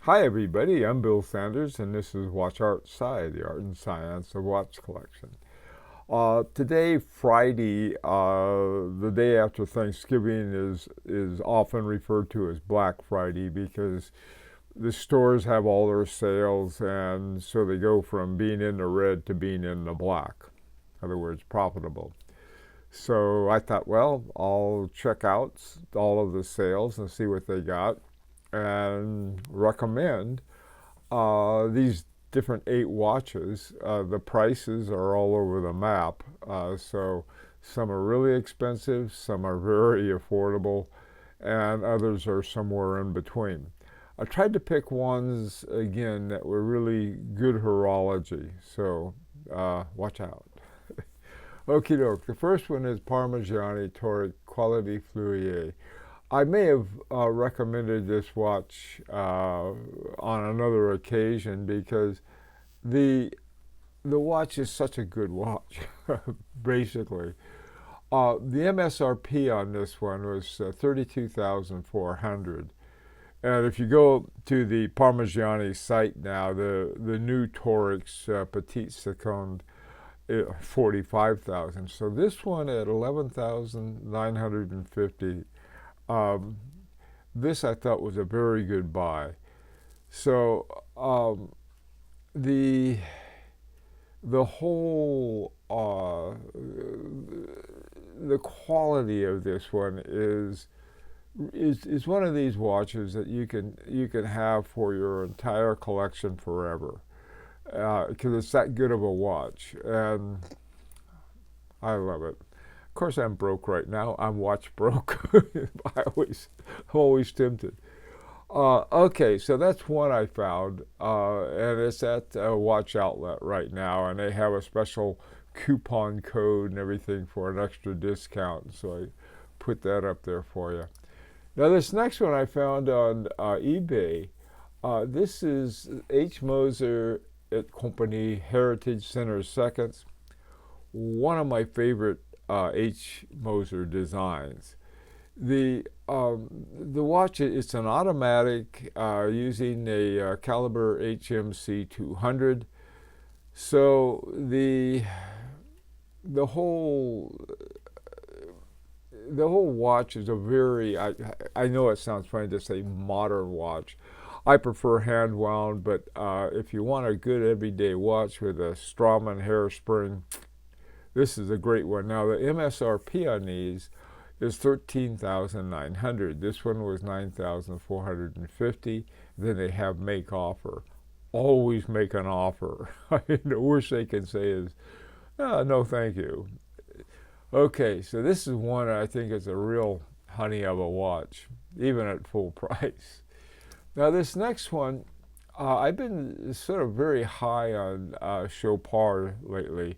Hi everybody, I'm Bill Sanders and this is Watch Art Cie, the art and science of watch collection. Today, Friday, the day after Thanksgiving is often referred to as Black Friday because the stores have all their sales and so they go from being in the red to being in the black. In other words, profitable. So I thought, well, I'll check out all of the sales and see what they got and recommend these different 8 watches. The prices are all over the map. So some are really expensive, some are very affordable, and others are somewhere in between. I tried to pick ones, again, that were really good horology. So watch out. Okie doke. The first one is Parmigiani Toric Quality Fluier. I may have recommended this watch on another occasion because the watch is such a good watch, basically. The MSRP on this one was 32,400, and if you go to the Parmigiani site now, the new Toric's Petite Seconde 45,000. So this one at 11,950. This I thought was a very good buy. So the whole the quality of this one is one of these watches that you can have for your entire collection forever because it's that good of a watch, and I love it. Of course, I'm broke right now. I'm watch broke. I'm always tempted. Okay, so that's one I found, and it's at a watch outlet right now, and they have a special coupon code and everything for an extra discount. So I put that up there for you. Now, this next one I found on eBay. This is H. Moser et Company Heritage Center Seconds. One of my favorite H. Moser designs. The watch, it's an automatic using a caliber HMC 200. So the whole watch is a very, I know it sounds funny to say modern watch. I prefer hand wound, but if you want a good everyday watch with a Straumann hairspring, this is a great one. Now the MSRP on these is 13,900. This one was 9,450. Then they have make offer. Always make an offer. The worst they can say is, no thank you. Okay, so this is one I think is a real honey of a watch, even at full price. Now this next one, I've been sort of very high on Chopard lately.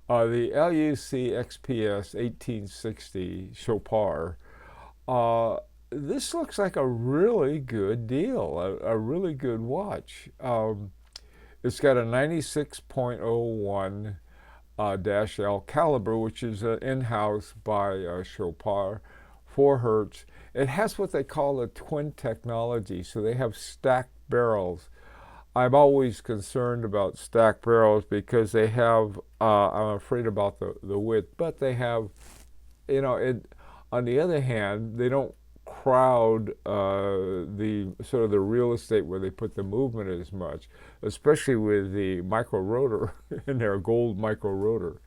The LUC XPS 1860 Chopard. This looks like a really good deal, a really good watch. It's got a 96.01 -L caliber, which is in-house by Chopard, 4 hertz. It has what they call a twin technology, so they have stacked barrels. I'm always concerned about stacked barrels because they have, I'm afraid about the width, but they have, on the other hand, they don't crowd the sort of the real estate where they put the movement as much, especially with the micro rotor in their gold micro rotor.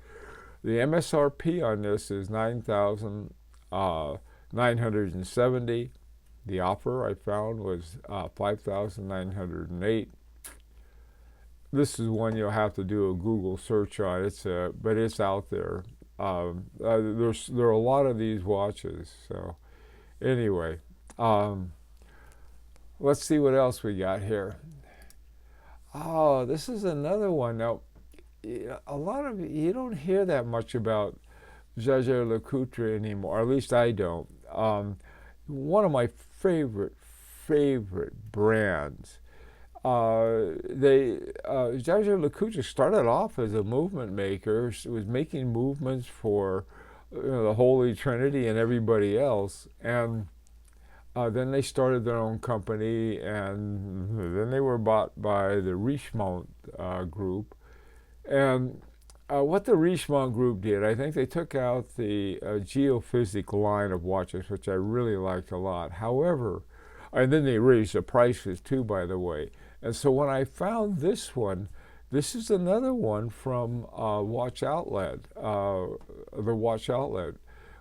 The MSRP on this is 9,970. The offer I found was 5,908. This is one you'll have to do a Google search on. But it's out there. There are a lot of these watches. So anyway, let's see what else we got here. Oh, this is another one. Now, a lot of you don't hear that much about Jaeger LeCoultre anymore. Or at least I don't. One of my favorite brands. Jaeger LeCoultre started off as a movement maker. It was making movements for the Holy Trinity and everybody else. And Then they started their own company, and then they were bought by the Richemont group. And what the Richemont group did, I think they took out the geophysic line of watches, which I really liked a lot. However, and then they raised the prices too, by the way. And so when I found this one, this is another one from Watch Outlet, the Watch Outlet,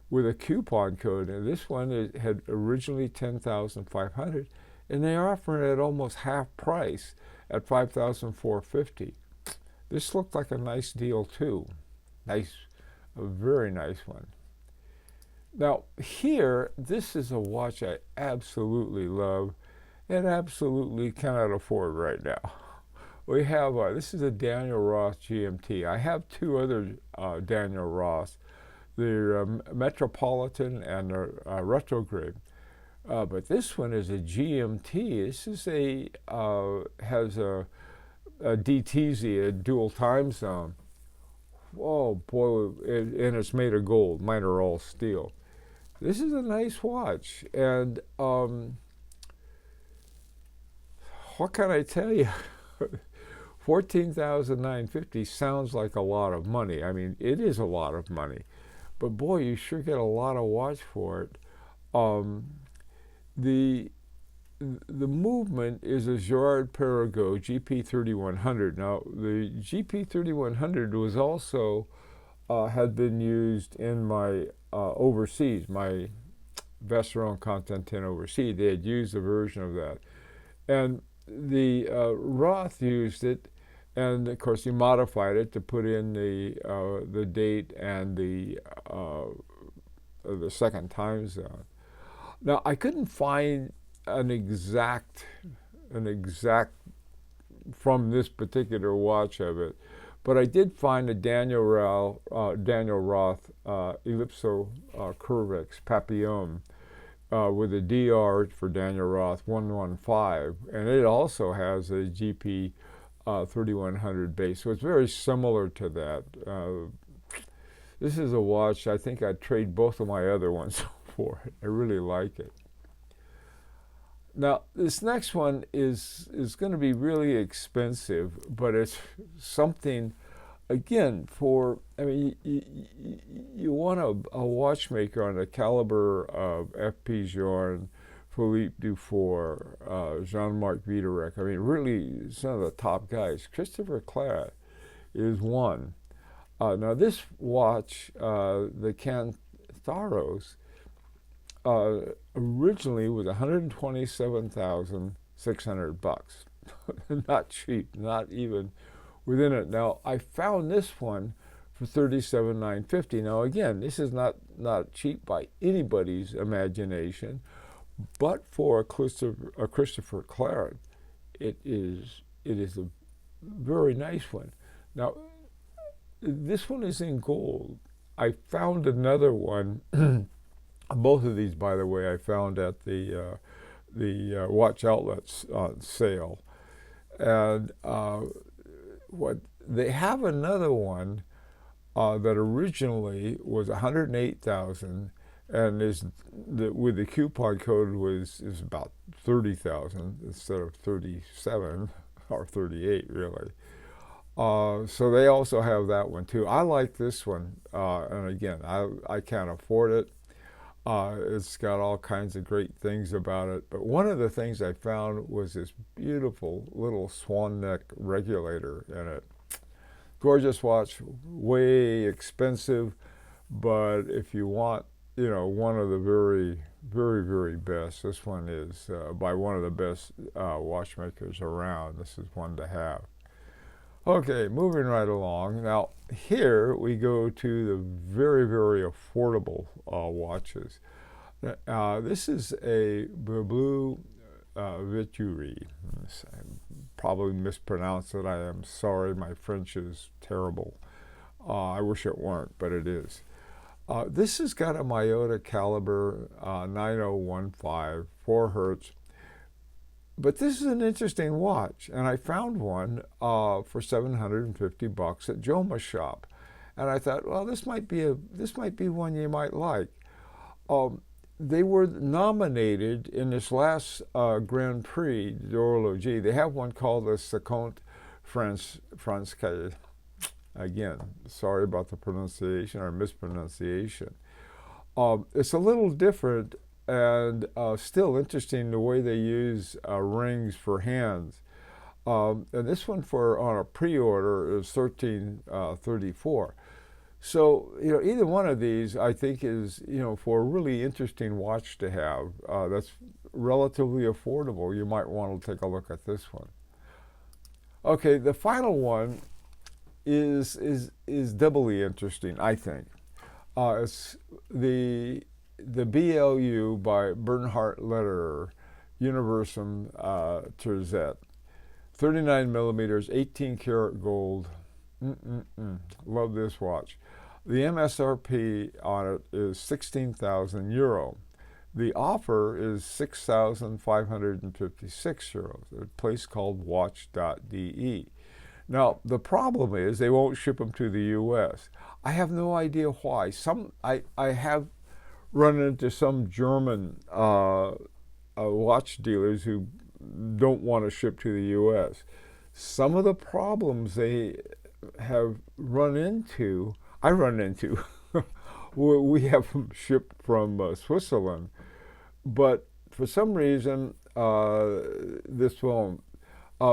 with a coupon code. And this one had originally $10,500, and they offer it at almost half price at $5,450. This looked like a nice deal too. Nice, a very nice one. Now here, this is a watch I absolutely love and absolutely cannot afford right now. We have, this is a Daniel Roth GMT. I have two other Daniel Roths, the Metropolitan and the Retrograde. But this one is a GMT. This is has a DTZ, a dual time zone. Oh boy, and it's made of gold. Mine are all steel. This is a nice watch, and what can I tell you? $14,950 sounds like a lot of money. I mean, it is a lot of money, but boy, you sure get a lot of watch for it. The movement is a Girard-Perregaux GP3100. Now, the GP3100 was also had been used in my overseas, my Vacheron Constantin overseas. They had used a version of that, and the Roth used it, and of course he modified it to put in the date and the second time zone. Now I couldn't find an exact from this particular watch of it, but I did find a Daniel Roth Ellipso Curvex Papillon with a DR for Daniel Roth 115, and it also has a GP 3100 base, so it's very similar to that. This is a watch I think I'd trade both of my other ones for. I really like it. Now, this next one is going to be really expensive, but it's something, again, for, I mean, you want a watchmaker on the caliber of F.P. Journe, Philippe Dufour, Jean-Marc Viderec. I mean, really, some of the top guys. Christopher Claret is one. Now, this watch, the Cantharos, originally was $127,600. Not cheap, not even within it. Now I found this one for $37,950. Now again, this is not cheap by anybody's imagination, but for a Christopher Claret, it is a very nice one. Now this one is in gold. I found another one. Both of these, by the way, I found at the Watch Outlets sale, and what they have another one that originally was $108,000, and with the coupon code is about $30,000 instead of 37 or 38 really. So they also have that one too. I like this one, and again, I can't afford it. It's got all kinds of great things about it, but one of the things I found was this beautiful little swan neck regulator in it. Gorgeous watch, way expensive, but if you want, you know, one of the very, very, very best, this one is by one of the best watchmakers around. This is one to have. Okay, moving right along. Now, here we go to the very, very affordable watches. This is a Bleu Vituri. I probably mispronounced it. I am sorry. My French is terrible. I wish it weren't, but it is. This has got a Miyota caliber 9015, 4 hertz. But this is an interesting watch, and I found one for $750 at Joma's shop, and I thought, well, this might be one you might like. they were nominated in this last Grand Prix d'Horlogerie. They have one called the Seconde Francaise. Again, sorry about the pronunciation or mispronunciation. It's a little different and still interesting the way they use rings for hands. And this one for on a pre-order is $13.34. So either one of these I think is for a really interesting watch to have. That's relatively affordable. You might want to take a look at this one. Okay, the final one is doubly interesting, I think. It's the BLU by Bernhard Lederer, Universum Terzet, 39 millimeters, 18 karat gold. Love this watch. The MSRP on it is 16,000 euro. The offer is 6,556 euros at a place called watch.de. Now, the problem is they won't ship them to the U.S. I have no idea why. I have run into some German watch dealers who don't want to ship to the U.S. Some of the problems they have I run into, we have them shipped from Switzerland, but for some reason this won't.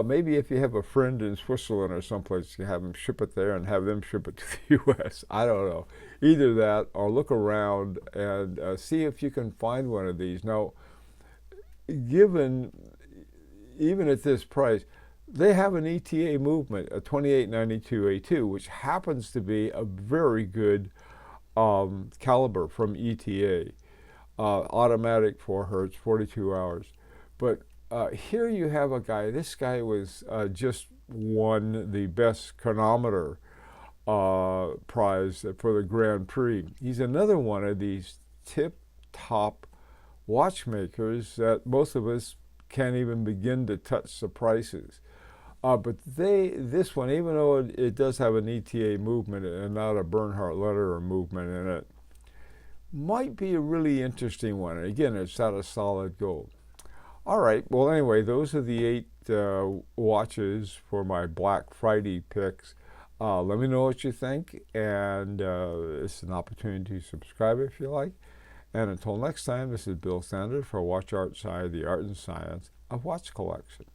Maybe if you have a friend in Switzerland or someplace, you have them ship it there and have them ship it to the U.S. I don't know. Either that or look around and see if you can find one of these. Now, given even at this price, they have an ETA movement, a 2892A2, which happens to be a very good caliber from ETA. Automatic 4 hertz, 42 hours. But here you have a guy, this guy was just won the best chronometer prize for the Grand Prix. He's another one of these tip-top watchmakers that most of us can't even begin to touch the prices. But this one, even though it does have an ETA movement and not a Bernhard Lederer movement in it, might be a really interesting one. And again, it's out of solid gold. All right, well anyway, those are the 8 watches for my Black Friday picks. Let me know what you think, and it's an opportunity to subscribe if you like. And until next time, this is Bill Sanders for Watch Art Cie, the art and science of watch collection.